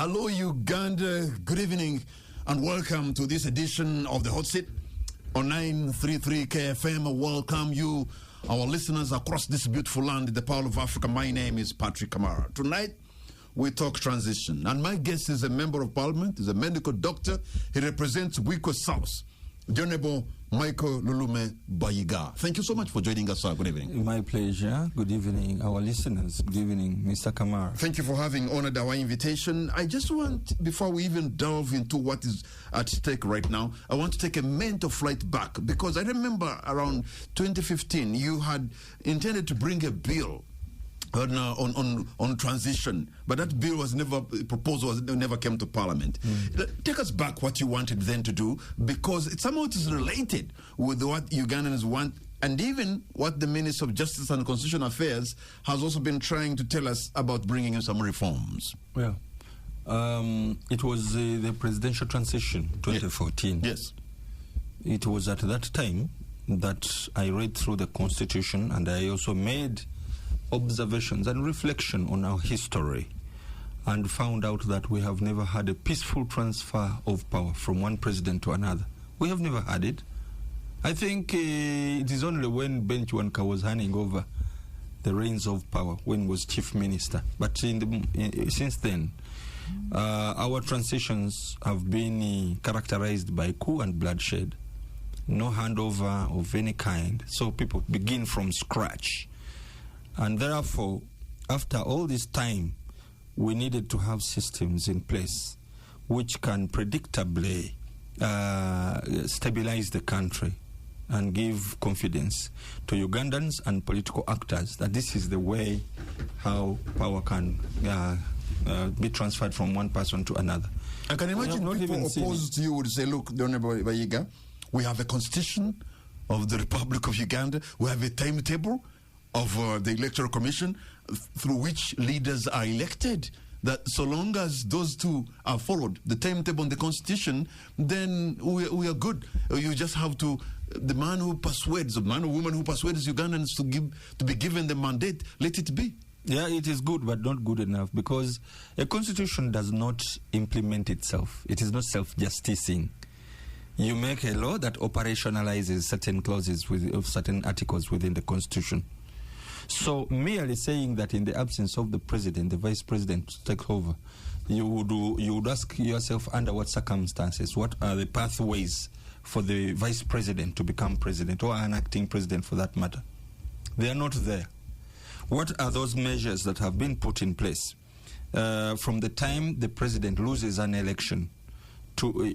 Hello, Uganda. Good evening and welcome to this edition of the Hotseat on 933 KFM. Welcome you, our listeners across this beautiful land, the Pearl of Africa. My name is Patrick Kamara. Tonight, we talk transition. And my guest is a member of parliament, is a medical doctor. He represents Wiko South, the Honorable Michael Lulume Bayiga. Thank you so much for joining us, sir. Good evening. My pleasure. Good evening, our listeners. Good evening, Mr. Kamara. Thank you for having honored our invitation. I just want, before we even delve into what is at stake right now, I want to take a mental flight back, because I remember around 2015, you had intended to bring a bill on transition, but that bill was never proposed, never came to Parliament. Take us back what you wanted then to do, because it somehow is related with what Ugandans want, and even what the Minister of Justice and Constitutional Affairs has also been trying to tell us about bringing in some reforms. Well, it was the presidential transition 2014. Yes. It was at that time that I read through the Constitution, and I also made observations and reflection on our history, and found out that we have never had a peaceful transfer of power from one president to another. We have never had it. I think it is only when Ben Chwanka was handing over the reins of power, when he was chief minister. But since then, our transitions have been characterized by coup and bloodshed. No handover of any kind. So people begin from scratch. And therefore, after all this time, we needed to have systems in place which can predictably stabilize the country and give confidence to Ugandans and political actors that this is the way how power can be transferred from one person to another. I can imagine people opposed to you would say, look, the Honorable Bayiga, we have a constitution of the Republic of Uganda, we have a timetable of the Electoral Commission through which leaders are elected, that so long as those two are followed, the timetable and the Constitution, then we are good. You just have to, the man who persuades, the man or woman who persuades Ugandans to be given the mandate, let it be. Yeah, it is good, but not good enough, because a constitution does not implement itself. It is not self-justicing. You make a law that operationalizes certain clauses of certain articles within the constitution. So merely saying that in the absence of the president, the vice president to take over, you would ask yourself, under what circumstances, what are the pathways for the vice president to become president, or an acting president for that matter? They are not there. What are those measures that have been put in place from the time the president loses an election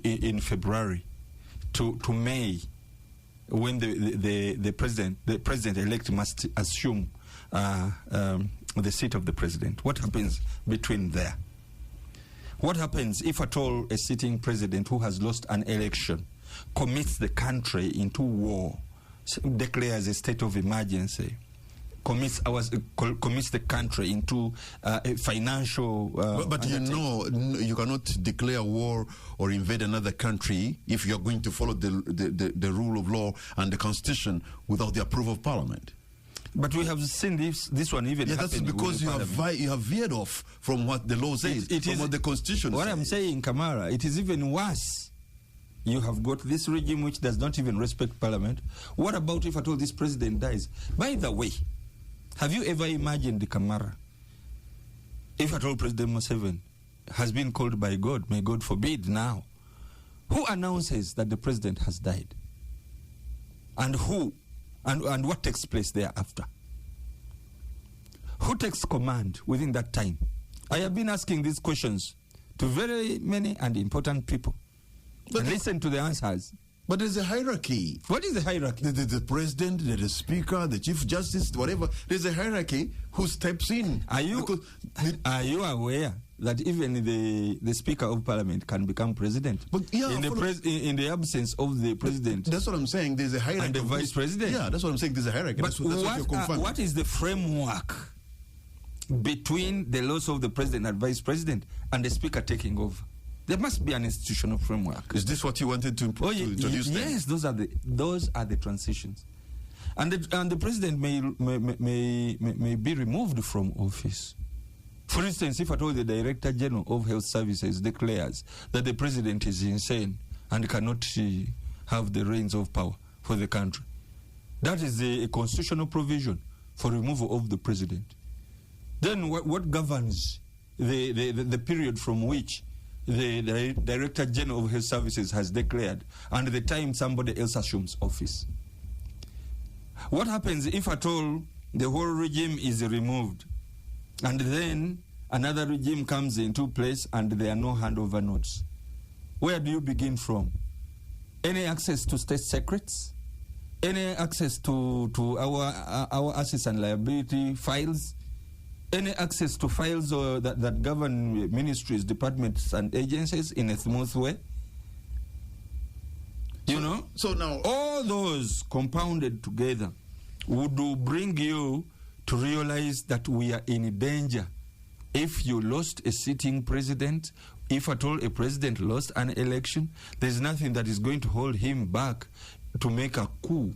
in February to May, when the president-elect must assume the seat of the president? What happens between there? What happens if at all a sitting president who has lost an election commits the country into war, declares a state of emergency, commits the country into a financial... but you know, you cannot declare war or invade another country if you're going to follow the rule of law and the Constitution without the approval of Parliament. But we have seen this one even happen. That's because you have veered off from what the law says, from what the Constitution says. What I'm saying, Kamara, it is even worse. You have got this regime which does not even respect Parliament. What about if at all this president dies? By the way, have you ever imagined, Kamara, if at all President Museveni has been called by God, may God forbid now, who announces that the president has died? And who? And what takes place thereafter? Who takes command within that time? I have been asking these questions to very many and important people. But listen to the answers. But there's a hierarchy. What is the hierarchy? The president, the speaker, the chief justice, whatever. There's a hierarchy who steps in. Are you aware that even the speaker of parliament can become president? But yeah, in the absence of the president. That's what I'm saying. There's a hierarchy. And the vice president. Yeah, that's what I'm saying. There's a hierarchy. But what is the framework between the loss of the president and vice president and the speaker taking over? There must be an institutional framework. Is this what you wanted to introduce? Yes, those are the transitions, and the president may be removed from office For instance, if at all the Director General of Health Services declares that the president is insane and cannot have the reins of power for the country, that is a constitutional provision for removal of the president. Then what governs the period from which the Director General of Health Services has declared and the time somebody else assumes office? What happens if at all the whole regime is removed and then another regime comes into place and there are no handover notes? Where do you begin from? Any access to state secrets? Any access to our assets and liability files? Any access to files that govern ministries, departments, and agencies in a smooth way? So now all those compounded together would bring you to realize that we are in danger. If you lost a sitting president, if at all a president lost an election, there's nothing that is going to hold him back to make a coup.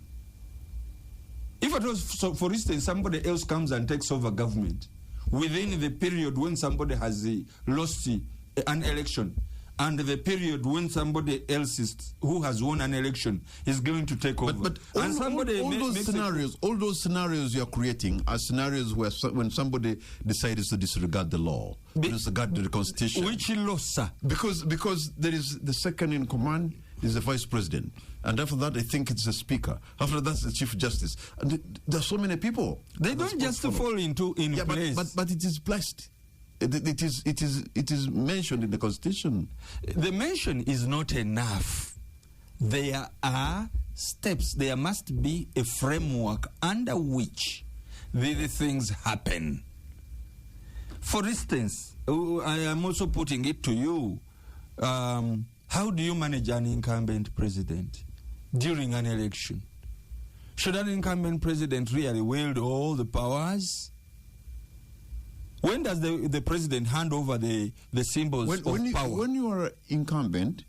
If at all, so for instance, somebody else comes and takes over government within the period when somebody has lost an election, and the period when somebody else who has won an election is going to take over. But all those scenarios you're creating are scenarios where when somebody decides to disregard the law, disregard the constitution. Which law, sir? Because there is the second in command is the vice president, and after that I think it's the speaker. After that's the chief justice. And there's so many people. They don't just fall in place. But it is blessed. It is mentioned in the Constitution. The mention is not enough. There are steps. There must be a framework under which these things happen. For instance, I am also putting it to you. How do you manage an incumbent president during an election? Should an incumbent president really wield all the powers? When does the president hand over the symbols of power? When you are incumbent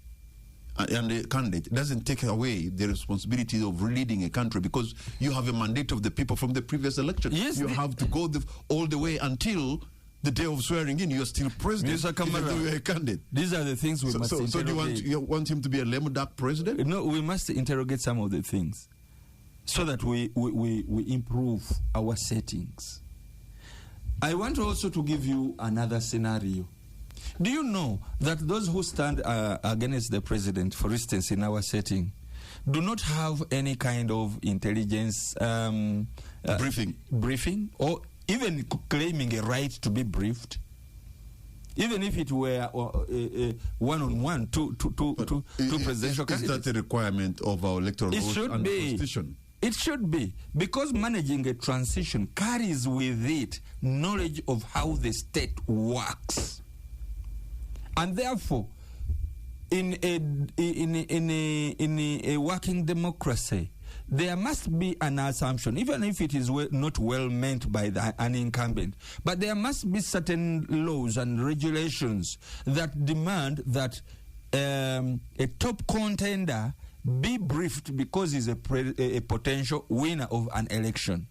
and a candidate, it doesn't take away the responsibility of leading a country, because you have a mandate of the people from the previous election. Yes, you have to go all the way until the day of swearing in. You are still president, Mr. Kamara, even though you are a candidate. These are the things we must interrogate. So do you want him to be a lame duck president? No, we must interrogate some of the things so that we improve our settings. I want also to give you another scenario. Do you know that those who stand against the president, for instance, in our setting, do not have any kind of intelligence briefing, or even claiming a right to be briefed, even if it were one-on-one to presidential candidates? Is that a requirement of our electoral rules and constitution? It should be, because managing a transition carries with it knowledge of how the state works. And therefore, in a working democracy, there must be an assumption, even if it is not well meant by an incumbent, but there must be certain laws and regulations that demand that a top contender be briefed because he's a potential winner of an election.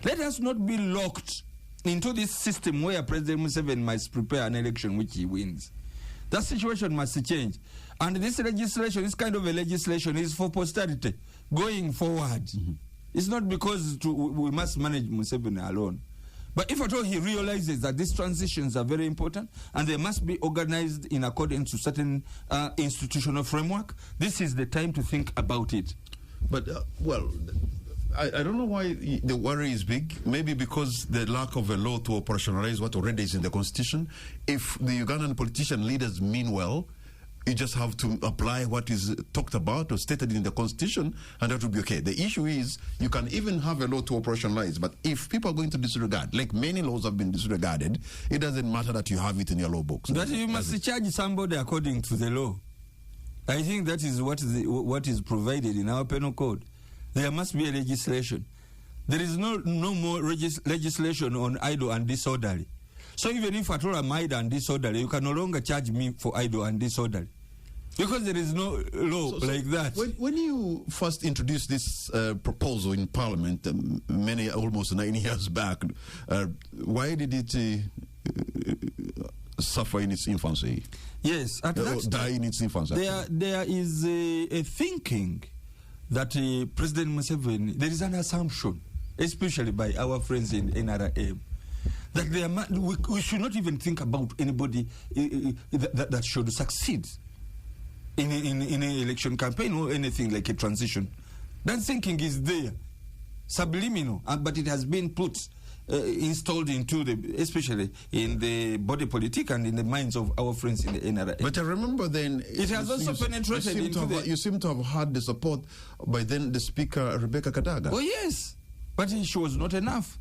Let us not be locked into this system where President Museveni must prepare an election which he wins. That situation must change. And this legislation, this kind of a legislation, is for posterity going forward. Mm-hmm. It's not because we must manage Museveni alone. But if at all he realizes that these transitions are very important and they must be organized in accordance to certain institutional framework, this is the time to think about it. But, I don't know why the worry is big. Maybe because the lack of a law to operationalize what already is in the Constitution. If the Ugandan politician leaders mean well, you just have to apply what is talked about or stated in the Constitution, and that will be okay. The issue is you can even have a law to operationalize, but if people are going to disregard, like many laws have been disregarded, it doesn't matter that you have it in your law books. But you must charge somebody according to the law. I think that is what is provided in our penal code. There must be a legislation. There is no more legislation on idle and disorderly. So even if at all I'm idle and disorderly, you can no longer charge me for idle and disorderly, because there is no law like that. When you first introduced this proposal in Parliament almost 9 years back, why did it suffer in its infancy. Yes, at that die in its infancy. There is a thinking that President Museveni, there is an assumption, especially by our friends in NRM, that we should not even think about anybody that should succeed in an election campaign or anything like a transition. That thinking is there, subliminal, but it has been installed into especially in the body politic and in the minds of our friends in the NRM. But I remember then it has also penetrated into you seem to have had the support by then the Speaker Rebecca Kadaga. Oh yes, but she was not enough.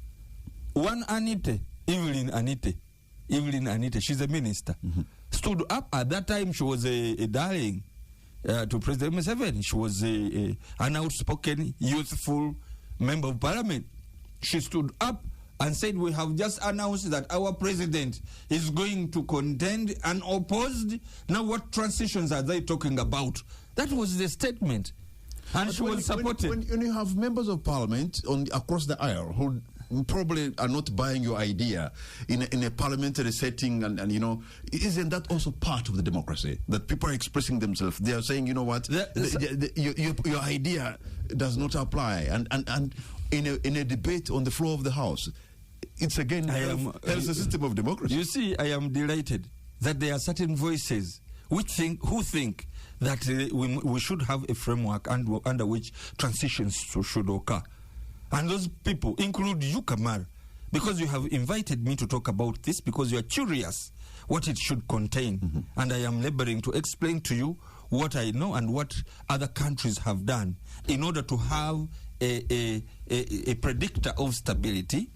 One Anite, Evelyn Anite, she's a minister, stood up at that time. She was a darling to President Museveni. She was an outspoken, youthful member of parliament. She stood up and said, we have just announced that our president is going to contend unopposed. Now what transitions are they talking about? That was the statement. And she was supported. When you have members of parliament across the aisle who probably are not buying your idea in a parliamentary setting, and you know, isn't that also part of the democracy? That people are expressing themselves. They are saying, you know what, your idea does not apply. And in a debate on the floor of the House, it's again a system of democracy. You see, I am delighted that there are certain voices who think that we should have a framework under which transitions should occur. And those people include you, Kamar, because you have invited me to talk about this because you are curious what it should contain. And I am laboring to explain to you what I know and what other countries have done in order to have a predictor of stability,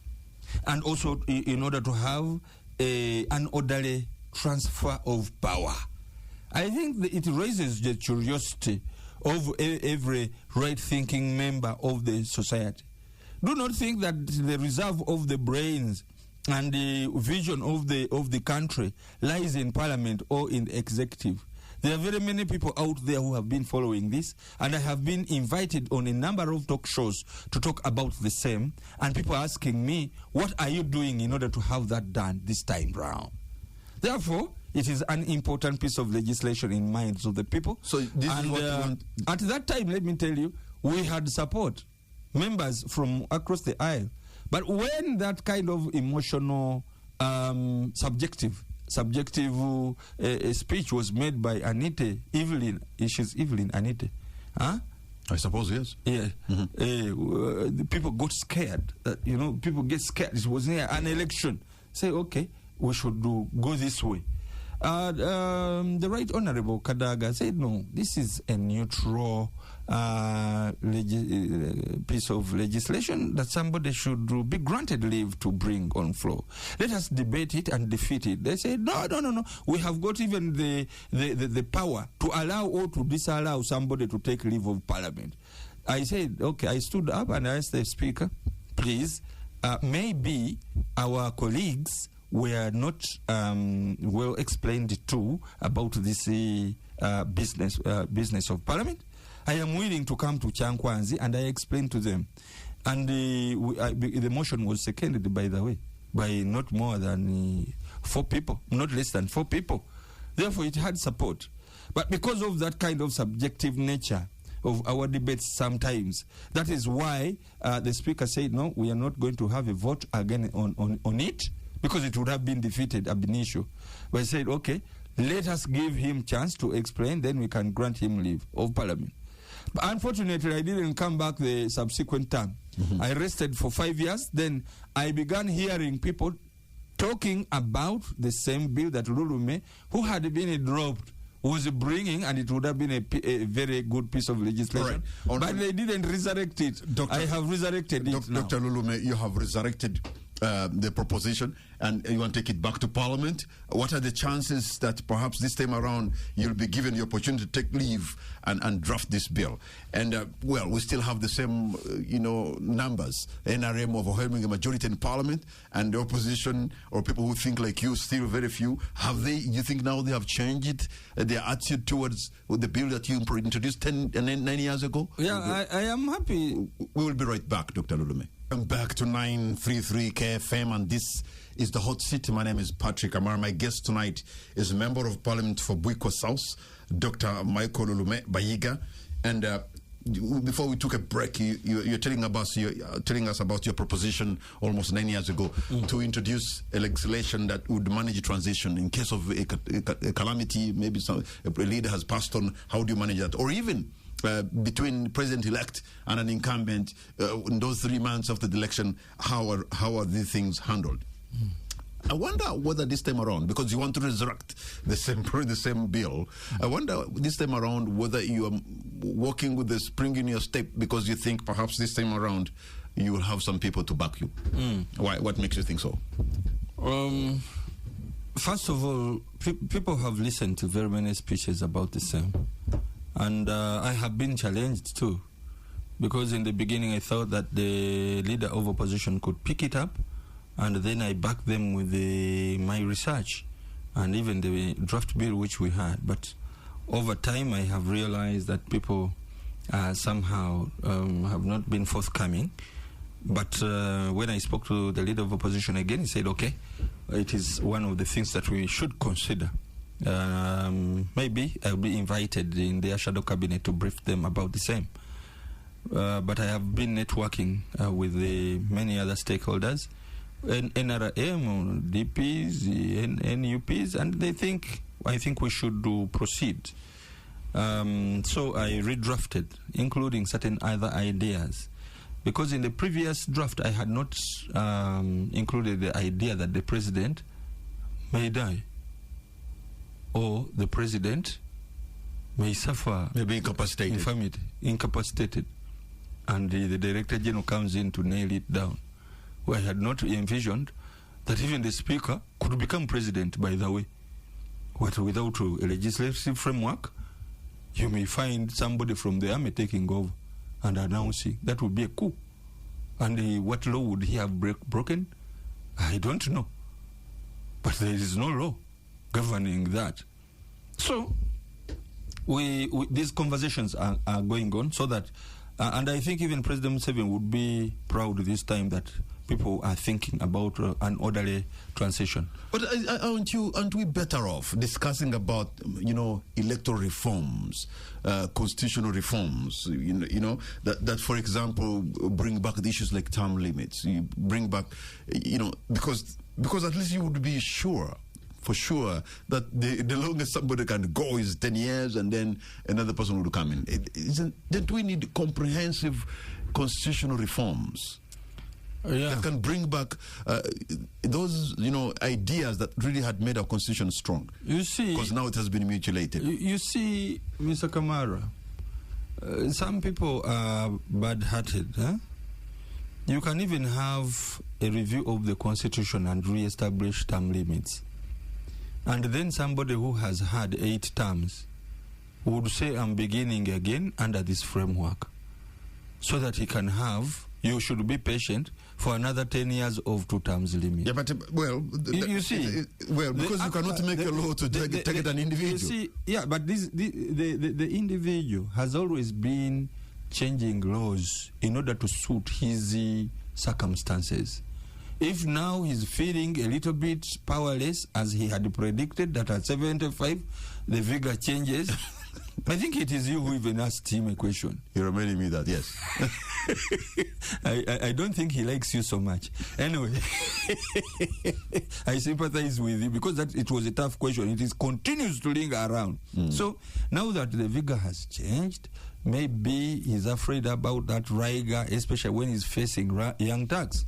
and also in order to have an orderly transfer of power. I think that it raises the curiosity of every right-thinking member of the society. Do not think that the reserve of the brains and the vision of the country lies in parliament or in the executive. There are very many people out there who have been following this, and I have been invited on a number of talk shows to talk about the same, and people are asking me, what are you doing in order to have that done this time round? Therefore, it is an important piece of legislation in minds of the people. So this is what you want. At that time, let me tell you, we had support, members from across the aisle. But when that kind of emotional, subjective speech was made by Evelyn Anite. Huh? I suppose, yes. Yeah. The people got scared. People get scared. It was an election. Say, okay, we should go this way. The Right Honorable Kadaga said, no, this is a neutral piece of legislation that somebody should be granted leave to bring on floor. Let us debate it and defeat it. They said, no. We have got even the power to allow or to disallow somebody to take leave of parliament. I said, okay, I stood up and I asked the speaker, please, maybe our colleagues were not well explained to about this business of parliament. I am willing to come to Chankwanzi and I explained to them. And the motion was seconded, by the way, by not more than 4 people, not less than 4 people. Therefore, it had support. But because of that kind of subjective nature of our debates sometimes, that is why the speaker said, no, we are not going to have a vote again on it, because it would have been defeated ab initio. But I said, okay, let us give him chance to explain, then we can grant him leave of parliament. But unfortunately, I didn't come back the subsequent term. I rested for 5 years. Then I began hearing people talking about the same bill that Lulume, who had been dropped, was bringing, and it would have been a very good piece of legislation. Right. But they didn't resurrect it. I have resurrected it now. Dr. Lulume, you have resurrected the proposition, and you want to take it back to Parliament. What are the chances that perhaps this time around you'll be given the opportunity to take leave and draft this bill? And, well, we still have the same, numbers. NRM overwhelming a majority in Parliament, and the opposition or people who think like you, still very few. You think now they have changed their attitude towards the bill that you introduced 9 years ago? Yeah, I am happy. We will be right back, Dr. Lulume. I'm back to 933 KFM, and this is the Hot Seat. My name is Patrick Amara. My guest tonight is Member of Parliament for Buiko South, Dr. Michael Olume Bayiga. And before we took a break, you're telling us about your proposition almost 9 years ago to introduce a legislation that would manage transition in case of a calamity. Maybe a leader has passed on. How do you manage that? Or even between president-elect and an incumbent, in those 3 months after the election, how are these things handled? I wonder whether this time around, because you want to resurrect the same bill, I wonder this time around whether you are walking with the spring in your step because you think perhaps this time around you will have some people to back you. Why? What makes you think so? First of all, people have listened to very many speeches about the same. And I have been challenged too, because in the beginning I thought that the leader of opposition could pick it up, and then I backed them with my research and even the draft bill which we had. But over time I have realized that people somehow have not been forthcoming. But when I spoke to the leader of opposition again, he said, okay, it is one of the things that we should consider. Maybe I'll be invited in their shadow cabinet to brief them about the same. But I have been networking with many other stakeholders, NRM, DPs, NUPs, and I think we should proceed. So I redrafted, including certain other ideas. Because in the previous draft, I had not included the idea that the president may die, or the president may suffer, maybe incapacitated, infirmity, incapacitated, and the Director General comes in to nail it down. Well, I had not envisioned that even the Speaker could become president, by the way. What, without a legislative framework, you may find somebody from the army taking over and announcing. That would be a coup. And what law would he have broken? I don't know. But there is no law governing that. So these conversations are going on, so that and I think even President Museveni would be proud this time that people are thinking about an orderly transition. But aren't we better off discussing about electoral reforms, constitutional reforms? That for example bring back the issues like term limits. You bring back, because at least you would be sure. For sure, that the longest somebody can go is 10 years, and then another person will come in. Don't we need comprehensive constitutional reforms that can bring back those ideas that really had made our constitution strong? You see, because now it has been mutilated. You see, Mr. Kamara, some people are bad-hearted. You can even have a review of the constitution and re-establish term limits. And then somebody who has had 8 terms would say, I'm beginning again under this framework, so that he can have, you should be patient for another 10 years of 2 terms limit. Yeah, but, you see, because you cannot make a law to target an individual. You see, yeah, but the individual has always been changing laws in order to suit his circumstances. If now he's feeling a little bit powerless, as he had predicted, that at 75 the vigor changes, I think it is you who even asked him a question. You're reminding me that, yes. I don't think he likes you so much. Anyway, I sympathize with you, because it was a tough question. It continues to linger around. So now that the vigor has changed, maybe he's afraid about that rigor, especially when he's facing young thugs.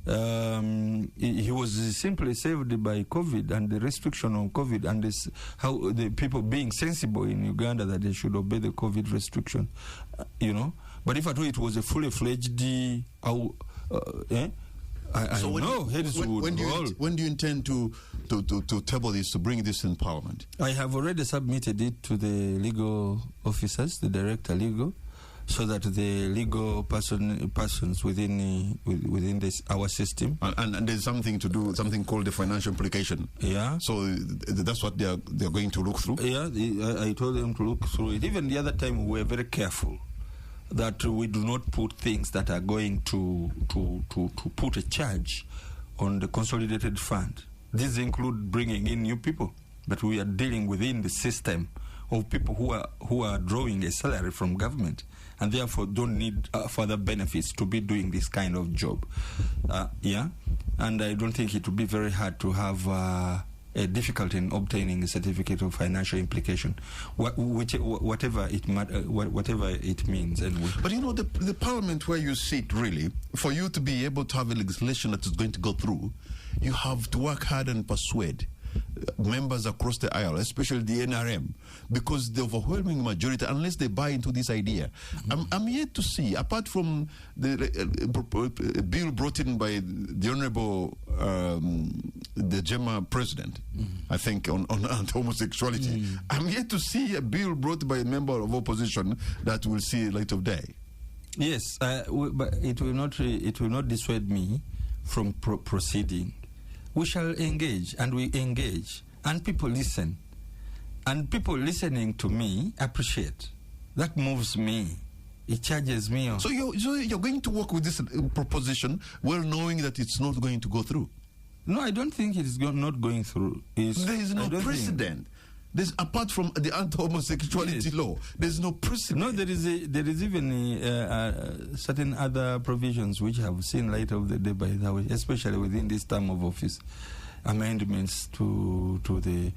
He was simply saved by COVID and the restriction on COVID, and how the people being sensible in Uganda that they should obey the COVID restriction, But if at all it was a fully fledged, when do you intend to table this, to bring this in Parliament? I have already submitted it to the legal officers, the Director Legal, so that the legal persons within our system, and there's something called the financial implication. Yeah. So that's what they're going to look through. Yeah, I told them to look through it. Even the other time we were very careful that we do not put things that are going to put a charge on the consolidated fund. These include bringing in new people, but we are dealing within the system of people who are drawing a salary from government and therefore don't need further benefits to be doing this kind of job. And I don't think it would be very hard to have a difficulty in obtaining a certificate of financial implication, whatever it means. But you know, the parliament where you sit, really, for you to be able to have a legislation that is going to go through, you have to work hard and persuade members across the aisle, especially the NRM, because the overwhelming majority, unless they buy into this idea, I'm yet to see, apart from the bill brought in by the Honorable the Gemma President, I think, on homosexuality, I'm yet to see a bill brought by a member of opposition that will see light of day. Yes, but it will not dissuade me from proceeding. We shall engage, and we engage, and people listen. And people listening to me appreciate. That moves me. It charges me on. So you're going to work with this proposition well knowing that it's not going to go through? No, I don't think it is not going through. There is no precedent. There's, apart from the anti-homosexuality law, there's no precedent. No, there is even certain other provisions which have seen light of the day, by the way, especially within this term of office. Amendments to the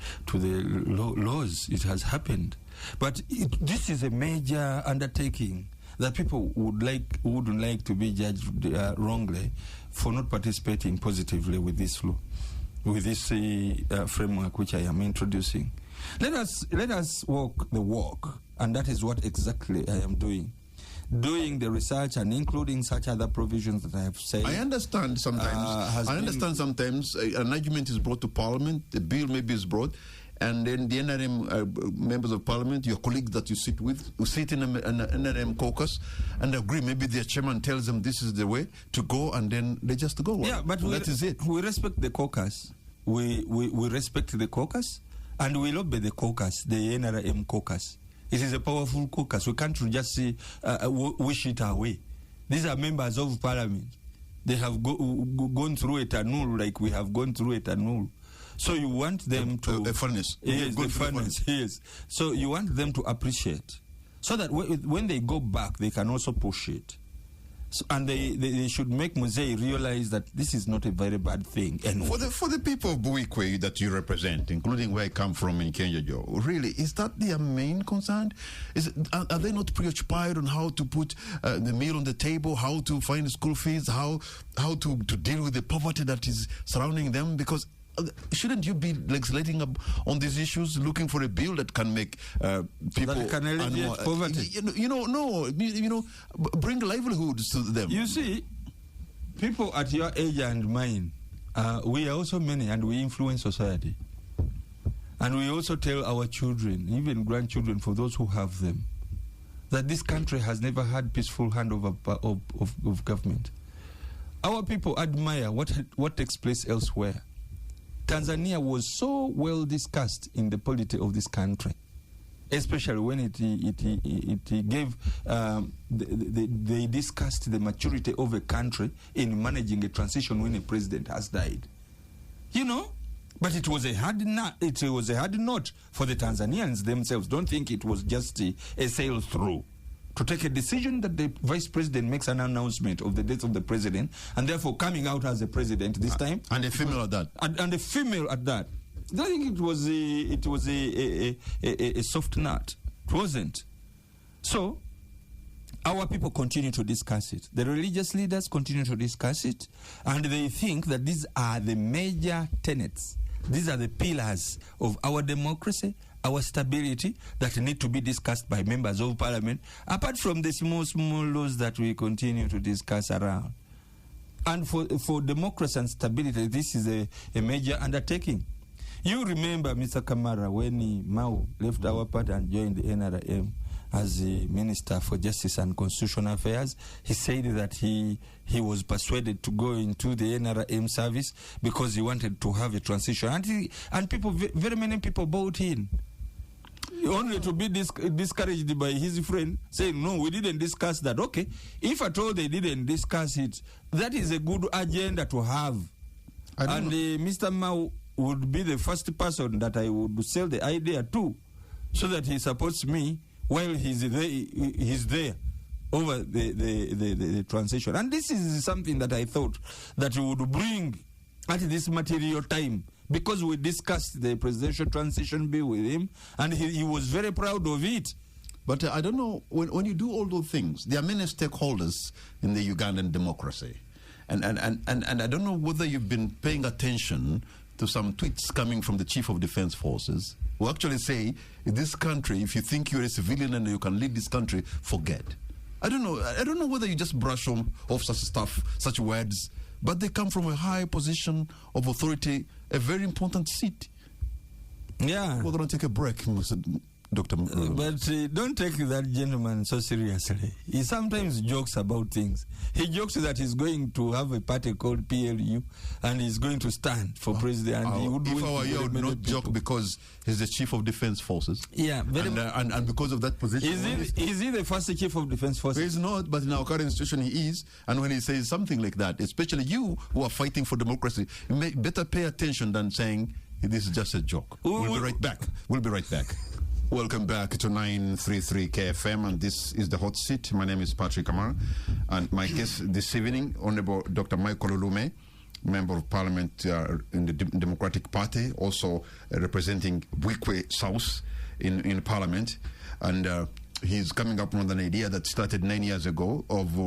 laws. It has happened, but this is a major undertaking that people wouldn't like to be judged wrongly for not participating positively with this law, with this framework which I am introducing. Let us walk the walk, and that is what exactly I am doing the research and including such other provisions that I have said. I understand sometimes. An argument is brought to Parliament, the bill maybe is brought, and then the NRM members of Parliament, your colleagues that you sit with, who sit in an NRM caucus and agree. Maybe their chairman tells them this is the way to go, and then they just go. Yeah, but that is it. We respect the caucus. We respect the caucus. And we lobby the caucus, the NRM caucus. It is a powerful caucus. We can't just wish it away. These are members of Parliament. They have gone through a tunnel like we have gone through a tunnel. So you want them to... A furnace. Yes, the furnace, yes. So you want them to appreciate. So that when they go back, they can also push it. So, and they should make Musei realize that this is not a very bad thing. And for the people of Buikwe that you represent, including where I come from in Kenya, Joe, really, is that their main concern? Are they not preoccupied on how to put the meal on the table, how to find school fees, how to deal with the poverty that is surrounding them? Because shouldn't you be legislating on these issues, looking for a bill that can make people that can alleviate poverty? Bring livelihoods to them. You see, people at your age and mine, we are also many, and we influence society. And we also tell our children, even grandchildren, for those who have them, that this country has never had peaceful handover of government. Our people admire what takes place elsewhere. Tanzania was so well discussed in the polity of this country, especially when it gave, they discussed the maturity of a country in managing a transition when a president has died. You know? But it was a hard note for the Tanzanians themselves. Don't think it was just a sail through. To take a decision that the vice president makes an announcement of the death of the president, and therefore coming out as a president this time. And a female at that. And a female at that. I think it was a soft nut. It wasn't. So, our people continue to discuss it. The religious leaders continue to discuss it, and they think that these are the major tenets. These are the pillars of our democracy, our stability, that need to be discussed by members of Parliament, apart from the small laws that we continue to discuss around. And for democracy and stability, this is a major undertaking. You remember, Mr. Kamara, when Mao left our party and joined the NRM as the Minister for Justice and Constitutional Affairs, he said that he was persuaded to go into the NRM service because he wanted to have a transition. And people, very many people bought in. only to be discouraged by his friend, saying, no, we didn't discuss that. Okay, if at all they didn't discuss it, that is a good agenda to have. And Mr. Mao would be the first person that I would sell the idea to, so that he supports me while he's there over the transition. And this is something that I thought that we would bring at this material time, because we discussed the presidential transition bill with him, and he was very proud of it. But I don't know, when you do all those things, there are many stakeholders in the Ugandan democracy. And I don't know whether you've been paying attention to some tweets coming from the Chief of Defense Forces, who actually say, in this country, if you think you're a civilian and you can lead this country, forget. I don't know whether you just brush off such stuff, such words, but they come from a high position of authority, a very important seat. Yeah. We're going to take a break, Dr. But don't take that gentleman so seriously. He sometimes jokes about things. He jokes that he's going to have a party called PLU and he's going to stand for president. And he would if I were you, I would not joke, because he's the Chief of Defense Forces. Yeah. And because of that position. Is he the first Chief of Defense Forces? He's not, but in our current situation he is. And when he says something like that, especially you who are fighting for democracy, you may better pay attention than saying this is just a joke. We'll be right back. We'll be right back. Welcome back to 933 KFM, and this is the Hot Seat. My name is Patrick Amar, and my guest this evening, Honorable Dr. Michael Olume, Member of Parliament in the Democratic Party, also representing Bwikwe South in Parliament, and he's coming up with an idea that started 9 years ago of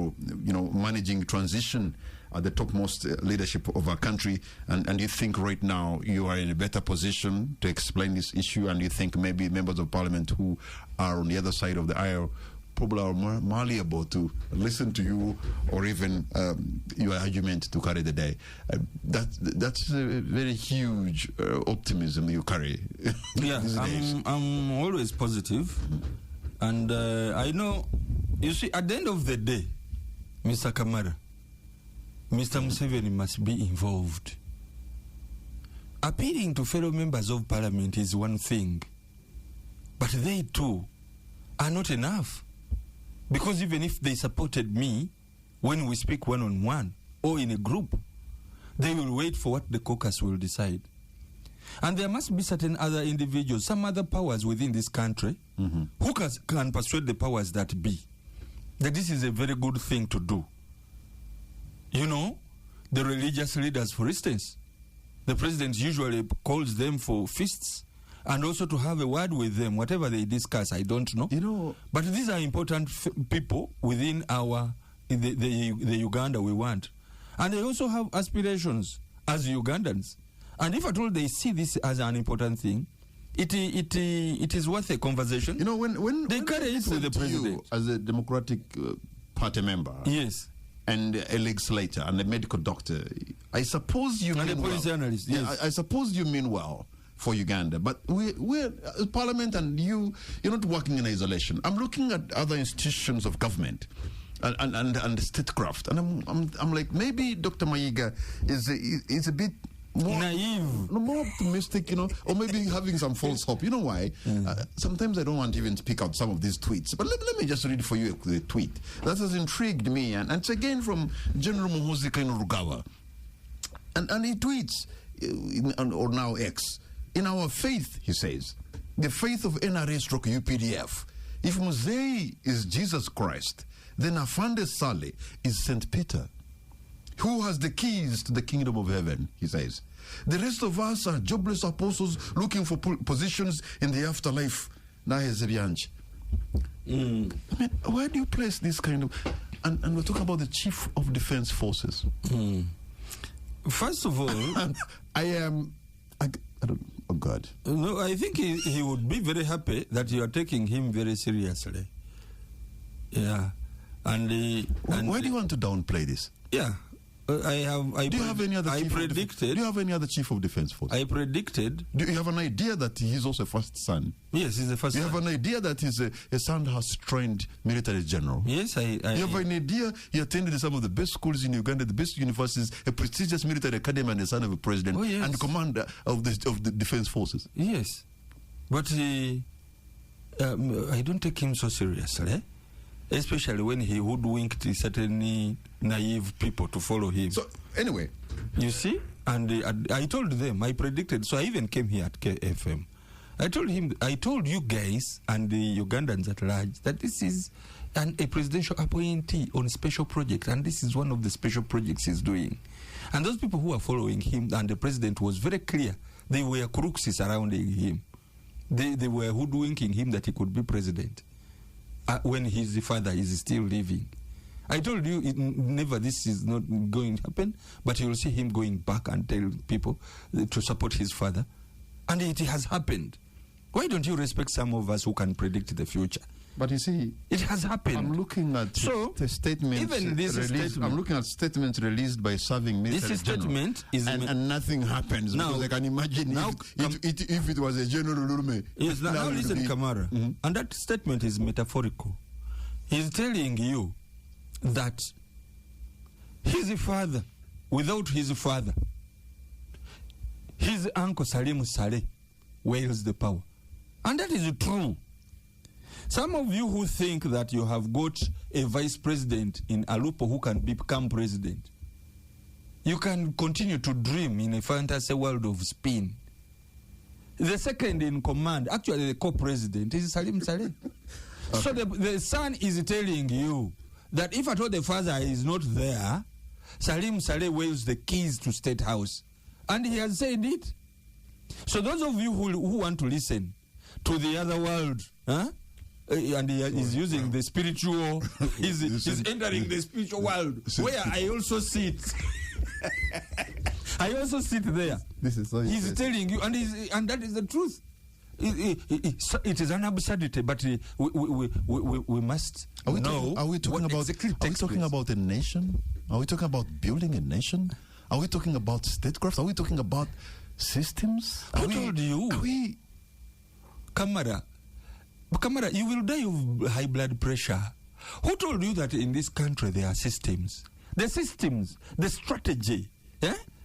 managing transition at the topmost leadership of our country, and you think right now you are in a better position to explain this issue, and you think maybe members of Parliament who are on the other side of the aisle probably are more malleable to listen to you, or even your argument to carry the day. That's a very huge optimism you carry. Yeah, I'm always positive, and I know, you see, at the end of the day, Mr. Kamara, Mr. Museveni must be involved. Appealing to fellow members of Parliament is one thing, but they too are not enough. Because even if they supported me when we speak one-on-one or in a group, they will wait for what the caucus will decide. And there must be certain other individuals, some other powers within this country, who can persuade the powers that be that this is a very good thing to do. You know, the religious leaders, for instance, the president usually calls them for feasts and also to have a word with them, whatever they discuss, I don't know. You know, but these are important people within the Uganda we want. And they also have aspirations as Ugandans. And if at all they see this as an important thing, it is worth a conversation. You know, when they carry it with the president. You, as a Democratic Party member. Yes. And a legislator and a medical doctor, I suppose you mean well. And a policy analyst, yes. Yeah, I suppose you mean well for Uganda, but we're Parliament, and you're not working in isolation. I'm looking at other institutions of government and statecraft, and I'm like, maybe Dr. Mayiga is a bit more naive, more optimistic, or maybe having some false hope. You know why? Sometimes I don't want to even speak out some of these tweets, but let me just read for you the tweet that has intrigued me, and it's again from General Muhoozi in Rugawa, and he tweets, or now X, in our faith, he says, the faith of NRA/UPDF, if Muzei is Jesus Christ, then Afande Sale is St. Peter, who has the keys to the kingdom of heaven, he says. The rest of us are jobless apostles looking for positions in the afterlife. I mean, where do you place this kind of... And we're talking about the Chief of Defense Forces. First of all... I don't... Oh, God. No, I think he would be very happy that you are taking him very seriously. Yeah. And why do you want to downplay this? Yeah. Do you have any other Chief of Defense Force? I predicted. Do you have an idea that he's also a first son? Yes, he's the first son. You have an idea that his son has trained military general? Yes, You have an idea he attended some of the best schools in Uganda, the best universities, a prestigious military academy, and the son of a president, and commander of the defense forces? Yes. But I don't take him so seriously, especially when he hoodwinked certain naive people to follow him. So, anyway. You see? And I told them, I predicted, so I even came here at KFM. I told you guys and the Ugandans at large that this is a presidential appointee on a special project, and this is one of the special projects he's doing. And those people who are following him, and the president was very clear, they were crooks surrounding him. They were hoodwinking him that he could be president when his father is still living. I told you never this is not going to happen, but you will see him going back and tell people to support his father. And it has happened. Why don't you respect some of us who can predict the future? But you see, it has happened. I'm looking at the statements. Even this released, I'm looking at statements released by serving military this statement is and nothing happens. Now, because I can imagine now if it was a general Lume. Yes, now listen, Kamara. Mm-hmm. And that statement is metaphorical. He's telling you that his father, without his father, his uncle Salim Saleh wields the power. And that is true. Some of you who think that you have got a vice president in Alupo who can become president, you can continue to dream in a fantasy world of spin. The second in command, actually the co-president, is Salim Saleh. Okay. So the son is telling you that if at all the father is not there, Salim Saleh wields the keys to State House. And he has said it. So those of you who want to listen to the other world, and he is using the spiritual, he's entering the spiritual world, where I also sit. I also sit there. This is so he's telling you, and that is the truth. It is an absurdity, but we must know. Are we talking about a nation? Are we talking about building a nation? Are we talking about statecraft? Are we talking about systems? Who told you? Kamara, you will die of high blood pressure. Who told you that in this country there are systems? The systems, the strategy,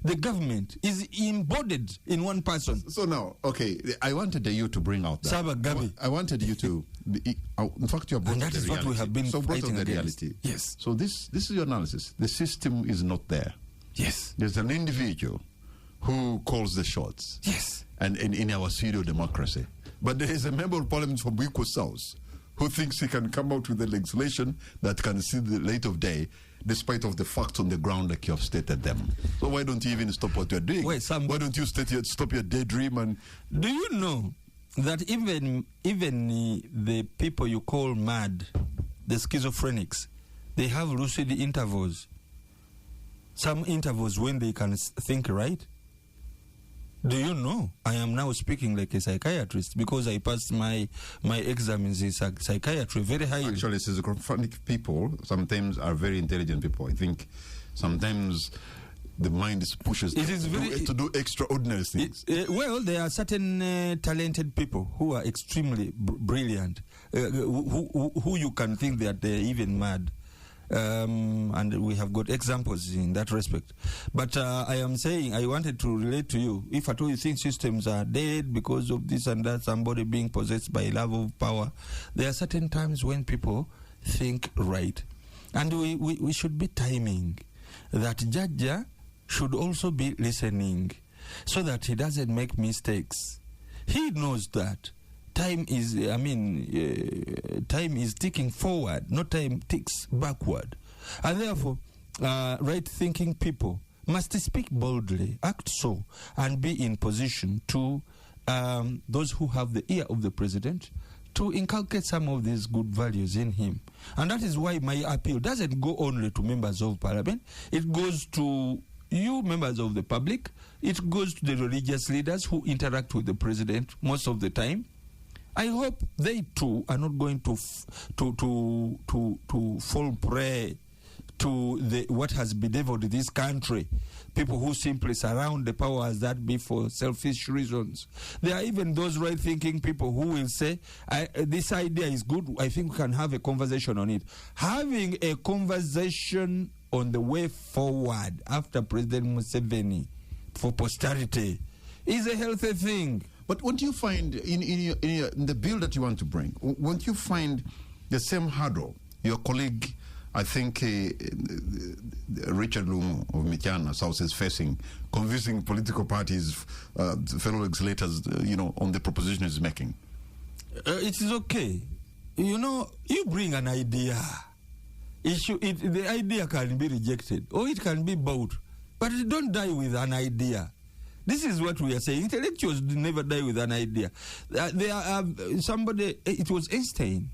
the government is embodied in one person. So now, okay, I wanted you to bring out that. Saba Gabi. I wanted you to, in fact, you have brought and that is what we have been fighting the against. reality. Yes. So this is your analysis. The system is not there. Yes. There's an individual who calls the shots. Yes. And in our pseudo-democracy. But there is a member of parliament from Wiko South who thinks he can come out with a legislation that can see the light of day despite of the facts on the ground like you have stated them. So why don't you even stop what you're doing? Why don't you stop your daydream? And do you know that even the people you call mad, the schizophrenics, they have lucid intervals. Some intervals when they can think right. Do you know? I am now speaking like a psychiatrist because I passed my exams in psychiatry very highly. Actually, schizophrenic people sometimes are very intelligent people. I think sometimes the mind pushes to do extraordinary things. Well, there are certain talented people who are extremely brilliant, who you can think that they're even mad. And we have got examples in that respect. But I am saying, I wanted to relate to you. If at all you think systems are dead because of this and that, somebody being possessed by love of power, there are certain times when people think right. And we should be timing that Jaja should also be listening so that he doesn't make mistakes. He knows that. Time is ticking forward, not time ticks backward. And therefore, right-thinking people must speak boldly, act so, and be in position to those who have the ear of the president to inculcate some of these good values in him. And that is why my appeal doesn't go only to members of parliament. It goes to you, members of the public. It goes to the religious leaders who interact with the president most of the time. I hope they too are not going to fall prey to what has bedeviled this country. People who simply surround the powers that be for selfish reasons. There are even those right-thinking people who will say, this idea is good, I think we can have a conversation on it. Having a conversation on the way forward after President Museveni for posterity is a healthy thing. But won't you find, in the bill that you want to bring, won't you find the same hurdle your colleague, I think Richard Lumu of Michana South is facing, convincing political parties, fellow legislators, on the proposition he's making? It is okay. You bring an idea. The idea can be rejected or it can be bought, but don't die with an idea. This is what we are saying. Intellectuals never die with an idea. It was Einstein,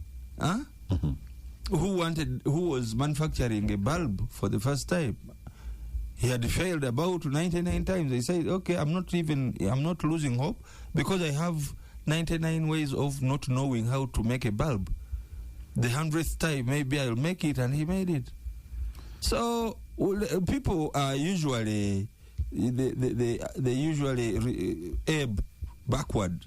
who was manufacturing a bulb for the first time. He had failed about 99 times. He said, okay, I'm not losing hope because I have 99 ways of not knowing how to make a bulb. The 100th time, maybe I'll make it, and he made it. So people are usually they usually ebb backward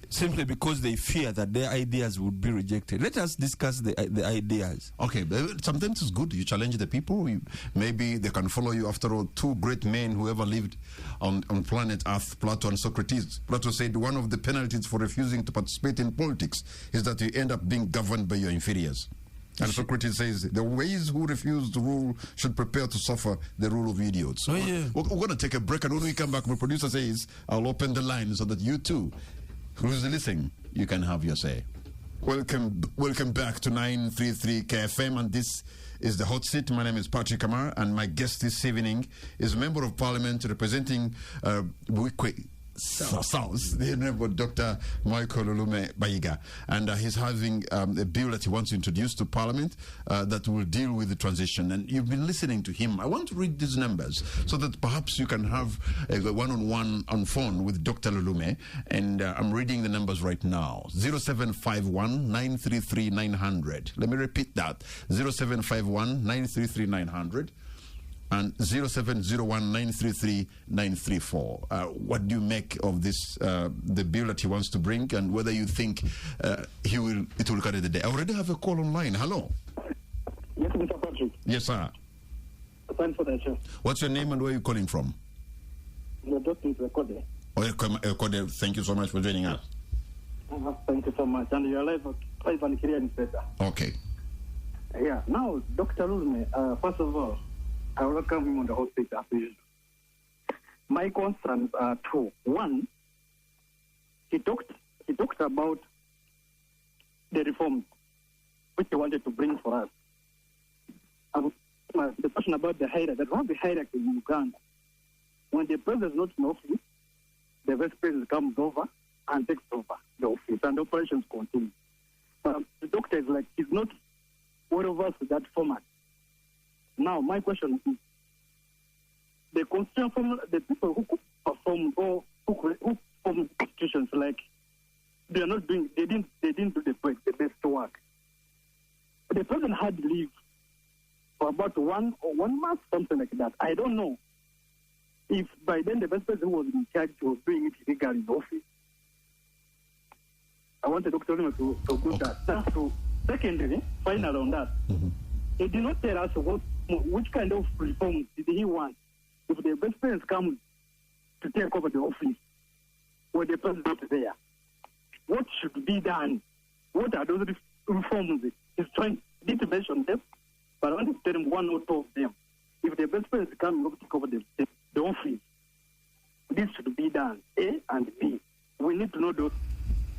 simply because they fear that their ideas would be rejected. Let us discuss the ideas. Okay, sometimes it's good. You challenge the people. Maybe they can follow you. After all, two great men who ever lived on planet Earth, Plato and Socrates. Plato said one of the penalties for refusing to participate in politics is that you end up being governed by your inferiors. And Socrates says the ways who refuse to rule should prepare to suffer the rule of idiots. Oh, yeah. We're going to take a break, and when we come back, my producer says I'll open the line so that you too, who's listening, you can have your say. Welcome back to 933 KFM, and this is the Hot Seat. My name is Patrick Amar, and my guest this evening is a Member of Parliament representing Bukwe South, the Honorable Dr. Michael Olume Bayiga, and he's having a bill that he wants to introduce to Parliament that will deal with the transition. And you've been listening to him. I want to read these numbers so that perhaps you can have a one-on-one on phone with Dr. Olume. And I'm reading the numbers right now. 0751 933 900. Let me repeat that. 0751 933 900. And 0701-933-934. What do you make of this, the bill that he wants to bring, and whether you think it will carry the day? I already have a call online. Hello. Yes, Mr. Patrick. Yes, sir. Thanks for that, sir. What's your name and where are you calling from? Your doctor is recorded. Oh, Ekode, thank you so much for joining us. Thank you so much. And you're live and clear and better. Okay. Yeah. Now, Dr. Ulume, first of all, I welcome him on the Hot Seat as usual. My concerns are two. One, he talked about the reforms which he wanted to bring for us. The question about the hierarchy, that one of the hierarchy in Uganda, when the president is not in office, the vice president comes over and takes over the office, and the operations continue. The doctor is like, he's not well versed with that format. Now, my question is, the constitution, the people who perform or who form institutions, like they didn't do the best work. The president had leave for about one month, something like that. I don't know if by then the vice president who was in charge was doing it illegally in the office. I want the doctor to do that. That's true. Secondly, final on that. Mm-hmm. He did not tell us which kind of reforms did he want. If the vice president comes to take over the office, or the president is there, what should be done? What are those reforms? He's trying to mention them, but I want to tell him one or two of them. If the vice president comes to take over the office, this should be done. A and B. We need to know those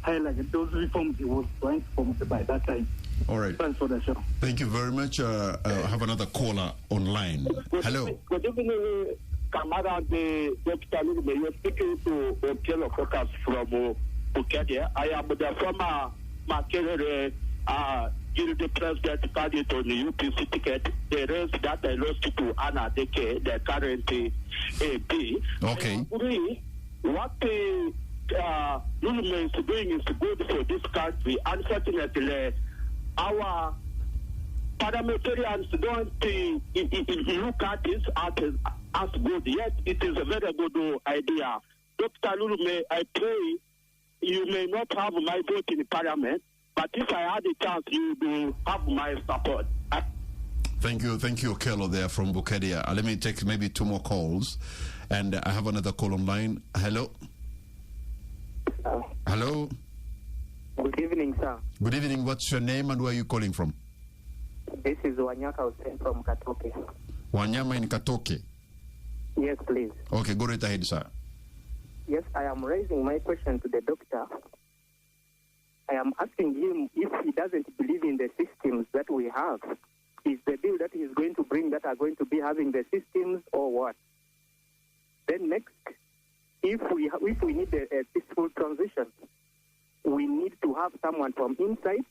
highlighted, those reforms he was trying to form by that time. All right. Thanks for the show. Thank you very much. I have another caller online. Hello. Good evening, Kamara, the Dr. Ulume. You're speaking to Okello Focus from Bukedia. I am the former Makerere, the president candidate on the UPC ticket. The race that I lost to Anna Deke, the current AD. Okay. I agree. What Ulume is doing is good for this country. Unfortunately, our parliamentarians don't look at this as good, yet it is a very good idea. Dr. Ulume, I pray you may not have my vote in Parliament, but if I had a chance, you will have my support. Thank you, Okello there from Bukedia. Let me take maybe two more calls, and I have another call online. Hello. Hello. Good evening, sir. Good evening. What's your name and where are you calling from? This is Wanyaka Hussein from Katoke. Wanyama in Katoke. Yes, please. Okay, go right ahead, sir. Yes, I am raising my question to the doctor. I am asking him if he doesn't believe in the systems that we have. Is the bill that he is going to bring that are going to be having the systems or what? Then next, if we need a peaceful transition, we need to have someone from inside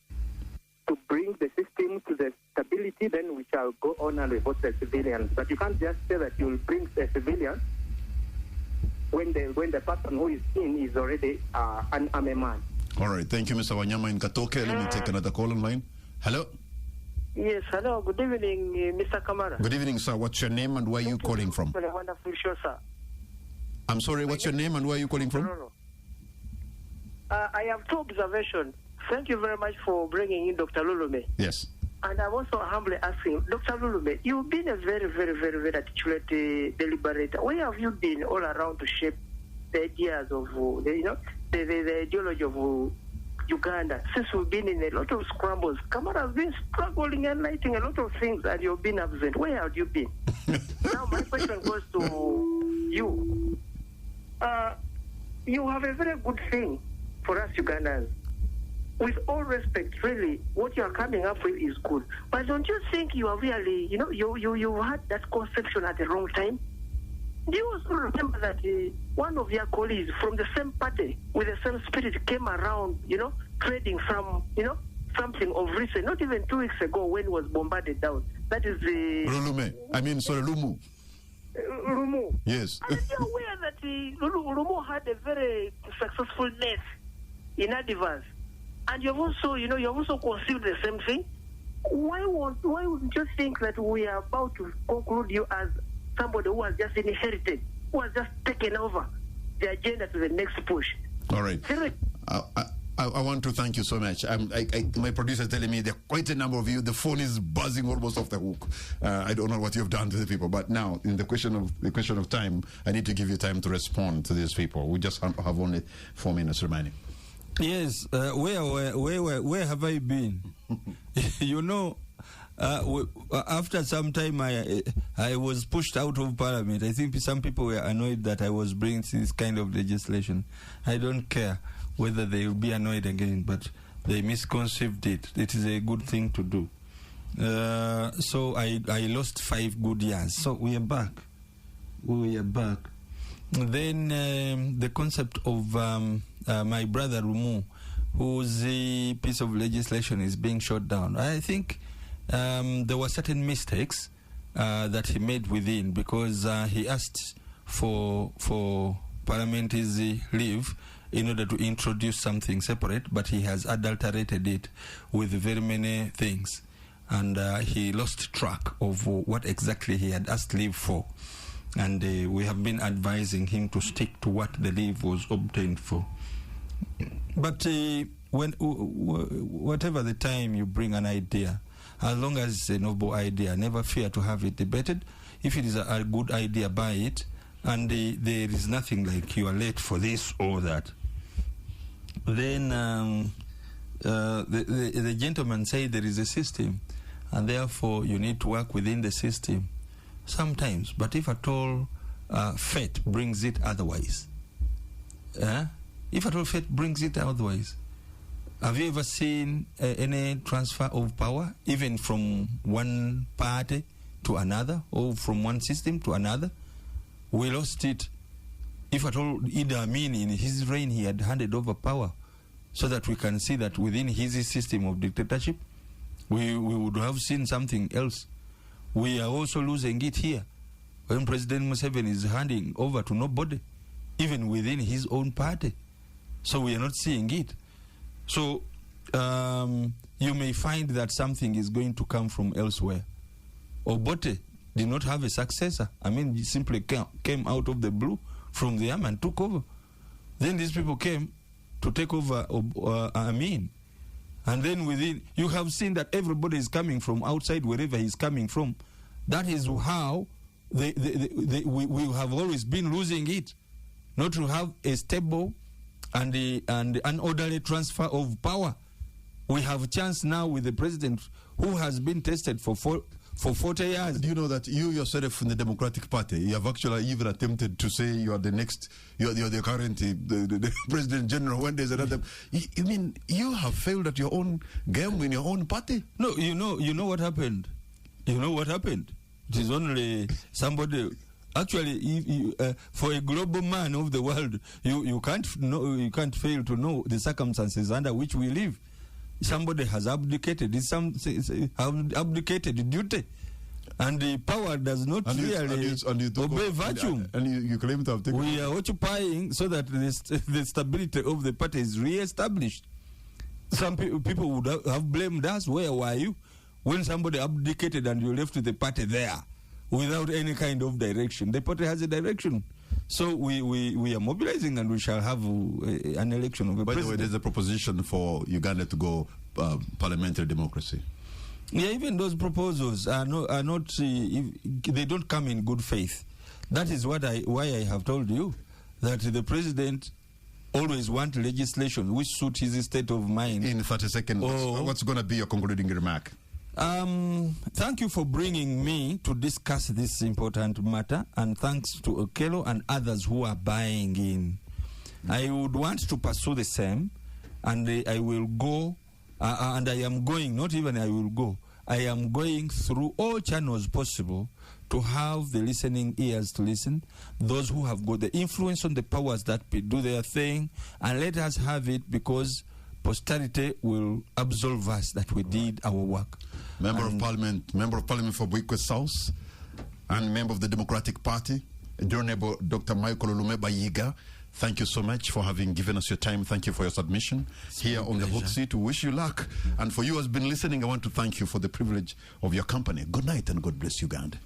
to bring the system to the stability, then we shall go on and vote the civilians. But you can't just say that you'll bring the civilians when the person who is in is already an army man. All right. Thank you, Mr. Wanyama in Katoke. Let me take another call online. Hello. Yes, hello. Good evening, Mr. Kamara. Good evening, sir. What's your name and where are you calling from? For a wonderful show, sir. I'm sorry, what's your name and where are you calling from? No. I have two observations. Thank you very much for bringing in Dr. Lulume. Yes. And I'm also humbly asking, Dr. Lulume, you've been a very, very, very, very articulate deliberator. Where have you been all around to shape the ideas of, the ideology of Uganda? Since we've been in a lot of scrambles, Kamara has been struggling and lighting a lot of things, and you've been absent. Where have you been? Now my question goes to you. You have a very good thing for us Ugandans. With all respect, really, what you are coming up with is good. But don't you think you are really, you had that conception at the wrong time? Do you also remember that one of your colleagues from the same party with the same spirit came around, trading some, something of recent, not even 2 weeks ago when it was bombarded down. That is the... Lumu. Rumu. Yes. And you're aware that Rumu had a very successful nest in Adivas. And you've also, you've also conceived the same thing. Why wouldn't you think that we are about to conclude you as somebody who has just inherited, who has just taken over the agenda to the next push? All right. I want to thank you so much. My producer is telling me there are quite a number of you. The phone is buzzing almost off the hook. I don't know what you've done to the people, but now in the question of time, I need to give you time to respond to these people. We just have only 4 minutes remaining. Yes, where have I been? After some time, I was pushed out of Parliament. I think some people were annoyed that I was bringing this kind of legislation. I don't care whether they will be annoyed again, but they misconceived it. It is a good thing to do. So I lost 5 good years. So we are back. Then the concept of my brother Rumu, whose piece of legislation is being shot down. I think there were certain mistakes that he made within, because he asked for parliamentary leave in order to introduce something separate, but he has adulterated it with very many things, and he lost track of what exactly he had asked leave for. And we have been advising him to stick to what the leave was obtained for. But whatever the time you bring an idea, as long as it's a noble idea, never fear to have it debated. If it is a good idea, buy it. And there is nothing like you are late for this or that. Then the gentleman said there is a system, and therefore you need to work within the system. Sometimes, but if at all fate brings it otherwise, have you ever seen any transfer of power, even from one party to another, or from one system to another? We lost it. If at all Idi Amin in his reign he had handed over power, so that we can see that within his system of dictatorship, we would have seen something else. We are also losing it here when President Museveni is handing over to nobody, even within his own party. So we are not seeing it. So you may find that something is going to come from elsewhere. Obote did not have a successor. He simply came out of the blue from the army and took over. Then these people came to take over Amin. And then within, you have seen that everybody is coming from outside, wherever he's coming from. That is how we have always been losing it. Not to have a stable and the unorderly transfer of power. We have a chance now with the president who has been tested for 40 years. Do you know that you yourself in the Democratic Party, you have actually even attempted to say you are the next, you're the current the President General when there's another. You mean you have failed at your own game in your own party? No, you know what happened. You know what happened. It is only somebody. Actually, for a global man of the world, you can't fail to know the circumstances under which we live. Somebody has abdicated. Abdicated duty, and the power does not really obey virtue. And you claim to have taken. We are occupying so that the stability of the party is re-established. Some people would have blamed us. Where were you when somebody abdicated and you left the party there without any kind of direction? The party has a direction. So we are mobilizing, and we shall have an election of a president. By the way, there's a proposition for Uganda to go parliamentary democracy. Yeah, even those proposals are not they don't come in good faith. That is why I have told you that the president always wants legislation which suit his state of mind. In 30 seconds, what's going to be your concluding remark? Thank you for bringing me to discuss this important matter, and thanks to Okello and others who are buying in. I would want to pursue the same, and I will go, and I am going, not even I will go, I am going through all channels possible to have the listening ears to listen, those who have got the influence on the powers that do their thing, and let us have it, because posterity will absolve us that we did our work. Member of Parliament for Bwikwe South, and member of the Democratic Party, Honorable Dr. Michael Olume-Bayiga, thank you so much for having given us your time. Thank you for your submission here on the Hotseat. We wish you luck. And for you who has been listening, I want to thank you for the privilege of your company. Good night and God bless Uganda.